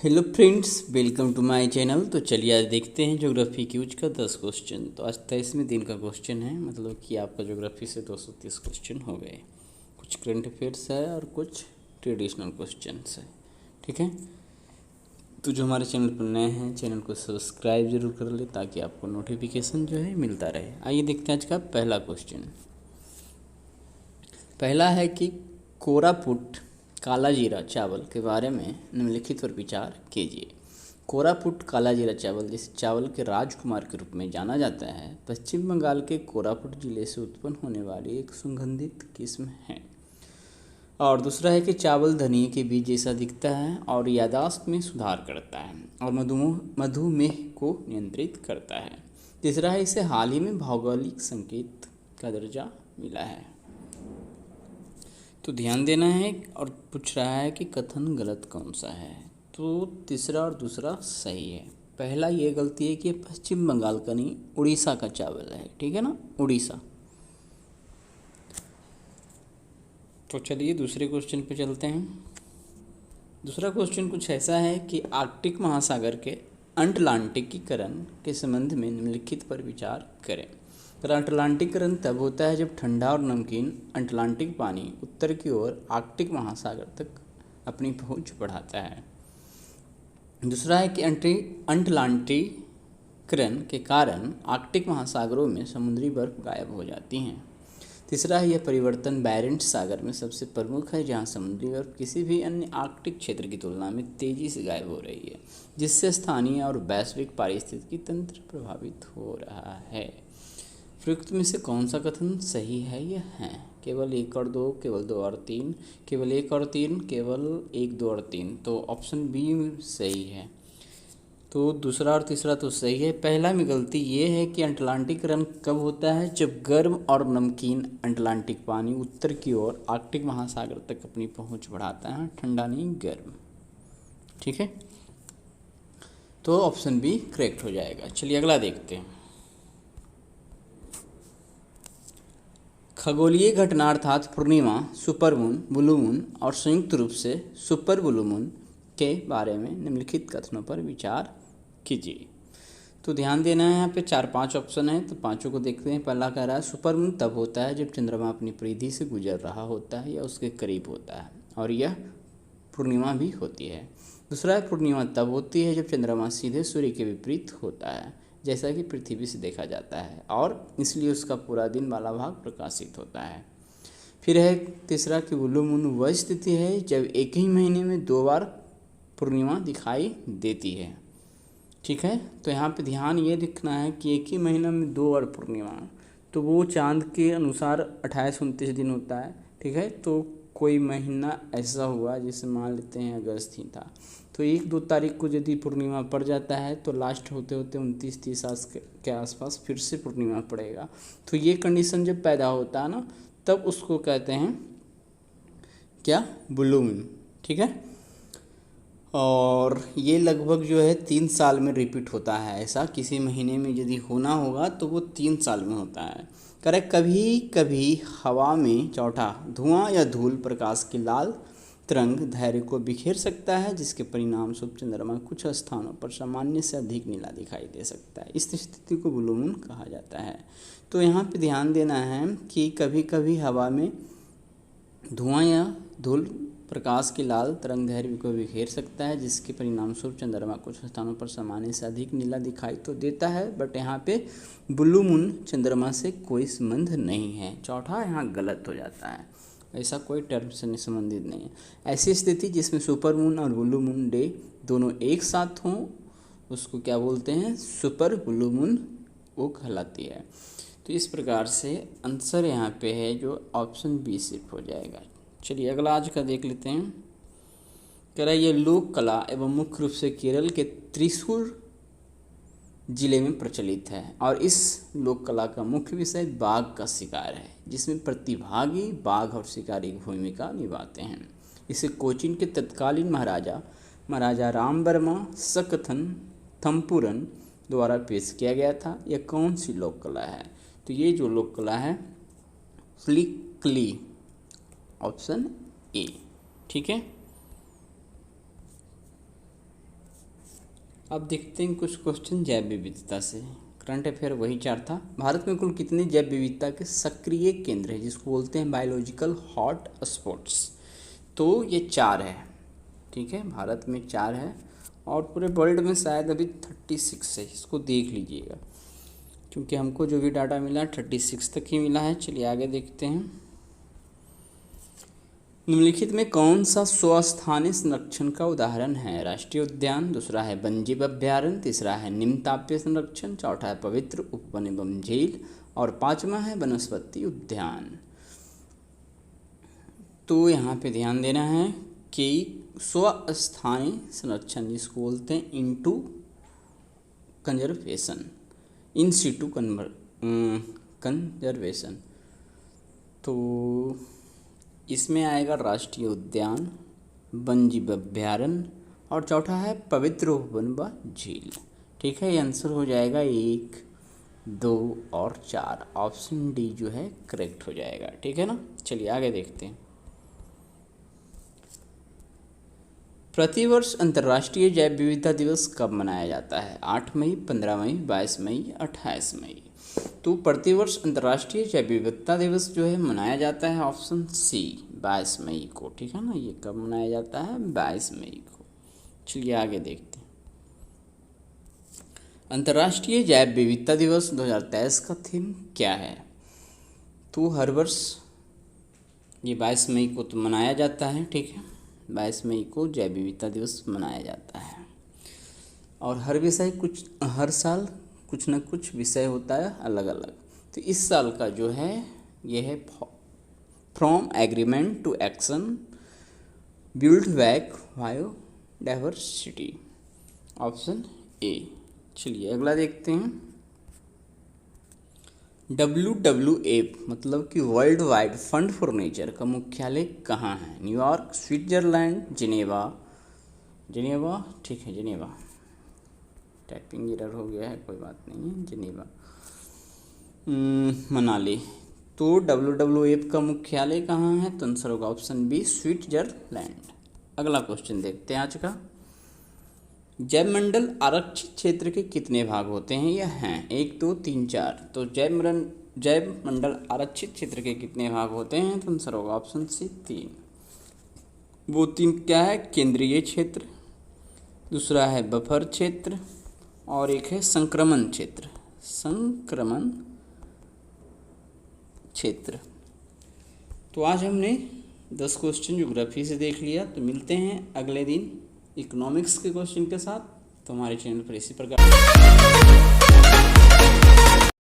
Hello friends, welcome to my channel. तो चलिए आज देखते हैं ज्योग्राफी क्यूज का 10 क्वेश्चन। तो आज 23वें दिन का क्वेश्चन है, मतलब कि आपका ज्योग्राफी से 230 क्वेश्चन हो गए। कुछ करंट अफेयर्स है और कुछ ट्रेडिशनल क्वेश्चंस है। ठीक है, तो जो हमारे चैनल पर नए हैं चैनल को सब्सक्राइब जरूर कर ले ताकि आपको नोटिफिकेशन जो है मिलता रहे। आइए देखते हैं आज का पहला क्वेश्चन। पहला है कि कोरापुट काला जीरा चावल के बारे में निम्नलिखित पर विचार कीजिए। कोरापुट काला जीरा चावल, जिसे चावल के राजकुमार के रूप में जाना जाता है, पश्चिम बंगाल के कोरापुट जिले से उत्पन्न होने वाली एक सुगंधित किस्म है। और दूसरा है कि चावल धनिये के बीज जैसा दिखता है और याददाश्त में सुधार करता है और मधुमेह को नियंत्रित करता है। तीसरा है, इसे हाल ही में भौगोलिक संकेत का दर्जा मिला है। तो ध्यान देना है और पूछ रहा है कि कथन गलत कौन सा है। तो तीसरा और दूसरा सही है। पहला ये गलती है कि ये पश्चिम बंगाल का नहीं, उड़ीसा का चावल है। ठीक है ना, उड़ीसा। तो चलिए दूसरे क्वेश्चन पे चलते हैं। दूसरा क्वेश्चन कुछ ऐसा है कि आर्कटिक महासागर के अंटलांटिकीकरण के संबंध में निम्नलिखित पर विचार करें। तर अटलांटिकरण तब होता है जब ठंडा और नमकीन अटलांटिक पानी उत्तर की ओर आर्कटिक महासागर तक अपनी पहुंच बढ़ाता है। दूसरा है कि अंटलांटिकरण के कारण आर्कटिक महासागरों में समुद्री बर्फ गायब हो जाती हैं। तीसरा है, यह परिवर्तन बैरेंट्स सागर में सबसे प्रमुख है, जहां समुद्री बर्फ किसी भी अन्य आर्कटिक क्षेत्र की तुलना में तेजी से गायब हो रही है, जिससे स्थानीय और वैश्विक पारिस्थितिकी तंत्र प्रभावित हो रहा है। उपयुक्त में से कौन सा कथन सही है? यह है केवल 1 और 2, केवल 2 और 3, केवल 1 और 3, केवल 1, 2 और 3। तो ऑप्शन बी सही है। तो दूसरा और तीसरा तो सही है। पहला में गलती ये है कि अटलांटिकरण कब होता है? जब गर्म और नमकीन अटलांटिक पानी उत्तर की ओर आर्कटिक महासागर तक अपनी पहुंच बढ़ाता है, ठंडा नहीं गर्म। ठीक है, तो ऑप्शन बी करेक्ट हो जाएगा। चलिए अगला देखते हैं। खगोलीय घटना अर्थात पूर्णिमा, सुपरमून, ब्लू मून और संयुक्त रूप से सुपर ब्लू मून के बारे में निम्नलिखित कथनों पर विचार कीजिए। तो ध्यान देना है, यहाँ पे 4-5 ऑप्शन है, तो पांचों को देखते हैं। पहला कह रहा है सुपरमून तब होता है जब चंद्रमा अपनी परिधि से गुजर रहा होता है या उसके करीब होता है, और यह पूर्णिमा भी होती है। दूसरा है, पूर्णिमा तब होती है जब चंद्रमा सीधे सूर्य के विपरीत होता है, जैसा कि पृथ्वी से देखा जाता है, और इसलिए उसका पूरा दिन वाला भाग प्रकाशित होता है। फिर है तीसरा कि ब्लू मून वह स्थिति है जब एक ही महीने में 2 बार पूर्णिमा दिखाई देती है। ठीक है, तो यहाँ पे ध्यान ये रखना है कि एक ही महीना में 2 बार पूर्णिमा, तो वो चांद के अनुसार 28-29 दिन होता है। ठीक है, तो कोई महीना ऐसा हुआ जैसे मान लेते हैं अगस्त ही था, तो 1-2 तारीख को यदि पूर्णिमा पड़ जाता है तो लास्ट होते होते 29-30 के आसपास फिर से पूर्णिमा पड़ेगा। तो ये कंडीशन जब पैदा होता है ना, तब उसको कहते हैं क्या? Blue moon. ठीक है, और ये लगभग जो है 3 साल में रिपीट होता है। ऐसा किसी महीने में यदि होना होगा तो वो 3 साल में होता है। करेक्ट। कभी कभी हवा में चौथा धुआं या धूल प्रकाश की लाल तरंग धैर्य को बिखेर सकता है, जिसके परिणाम स्वरूप चंद्रमा कुछ स्थानों पर सामान्य से अधिक नीला दिखाई दे सकता है। इस स्थिति को ब्लू मून कहा जाता है। तो यहाँ पे ध्यान देना है कि कभी कभी हवा में धुआं या धूल प्रकाश की लाल तरंग धैर्य को बिखेर सकता है, जिसके परिणाम स्वरूप चंद्रमा कुछ स्थानों पर सामान्य से अधिक नीला दिखाई तो देता है, बट यहाँ पे ब्लू मून चंद्रमा से कोई संबंध नहीं है। चौथा यहाँ गलत हो जाता है, ऐसा कोई टर्म से संबंधित नहीं है। ऐसी स्थिति जिसमें सुपर मून और ब्लू मून डे दोनों एक साथ हों उसको क्या बोलते हैं? सुपर ब्लू मून वो कहलाती है। तो इस प्रकार से आंसर यहाँ पे है जो ऑप्शन बी सिर्फ हो जाएगा। चलिए अगला आज का देख लेते हैं। कह रहा है ये लोक कला एवं मुख्य रूप से केरल के त्रिशूर जिले में प्रचलित है, और इस लोक कला का मुख्य विषय बाघ का शिकार है, जिसमें प्रतिभागी बाघ और शिकारी भूमिका निभाते हैं। इसे कोचीन के तत्कालीन महाराजा राम वर्मा सकथन थम्पुरन द्वारा पेश किया गया था। यह कौन सी लोक कला है? तो ये जो लोक कला है फ्लिकली, ऑप्शन ए। ठीक है, अब देखते हैं कुछ क्वेश्चन जैव विविधता से। करंट अफेयर वही 4 था। भारत में कुल कितने जैव विविधता के सक्रिय केंद्र हैं, जिसको बोलते हैं बायोलॉजिकल हॉट स्पॉट्स? तो ये 4 है। ठीक है, भारत में 4 है और पूरे वर्ल्ड में शायद अभी 36 है। इसको देख लीजिएगा, क्योंकि हमको जो भी डाटा मिला 36 तक ही मिला है। चलिए आगे देखते हैं। निम्नलिखित में कौन सा स्वस्थानीय संरक्षण का उदाहरण है? राष्ट्रीय उद्यान, दूसरा है वन्यजीव अभ्यारण्य, तीसरा है निम्न तापीय संरक्षण, चौथा है पवित्र उपवन एवं झील और 5वां है वनस्पति उद्यान। तो यहाँ पे ध्यान देना है कि स्वस्थानीय संरक्षण जिसको बोलते हैं into conservation, in situ conservation, तो इसमें आएगा राष्ट्रीय उद्यान, वन्यजीव अभ्यारण्य और चौथा है पवित्र उपवन व झील। ठीक है, ये आंसर हो जाएगा 1, 2 और 4। ऑप्शन डी जो है करेक्ट हो जाएगा। ठीक है ना, चलिए आगे देखते हैं। प्रतिवर्ष अंतर्राष्ट्रीय जैव विविधता दिवस कब मनाया जाता है? 8 मई, 15 मई, 22 मई, 28 मई। तो प्रतिवर्ष अंतर्राष्ट्रीय जैव विविधता दिवस जो है मनाया जाता है ऑप्शन सी 22 मई को। ठीक है ना, ये कब मनाया जाता है? 22 मई को। चलिए आगे देखते हैं। अंतर्राष्ट्रीय जैव विविधता दिवस 2023 का थीम क्या है? तो हर वर्ष ये 22 मई को तो मनाया जाता है। ठीक है, 22 मई को जैव विविधता दिवस मनाया जाता है और हर साल कुछ न कुछ विषय होता है अलग अलग। तो इस साल का जो है ये है from agreement to action, build back biodiversity, option A. चलिए अगला देखते हैं। WWF मतलब कि world wide fund for nature का मुख्यालय कहाँ है? New York, Switzerland, Geneva. ठीक है, जिनेवा। टाइपिंग एरर हो गया है, कोई बात नहीं है। जिनेवा, मनाली। तो WWF का मुख्यालय कहाँ है? तो आंसर होगा ऑप्शन बी स्विट्जरलैंड। अगला क्वेश्चन देखते हैं आज का। जैव मंडल आरक्षित क्षेत्र के कितने भाग होते हैं? यह हैं 1, 2, 3, 4। तो जैव मंडल आरक्षित क्षेत्र के कितने भाग होते हैं? तो आंसर होगा ऑप्शन सी 3। वो 3 क्या है? केंद्रीय क्षेत्र, दूसरा है बफर क्षेत्र और एक है संक्रमण क्षेत्र। तो आज हमने 10 क्वेश्चन ज्योग्राफी से देख लिया। तो मिलते हैं अगले दिन इकोनॉमिक्स के क्वेश्चन के साथ। तो हमारे चैनल पर इसी प्रकार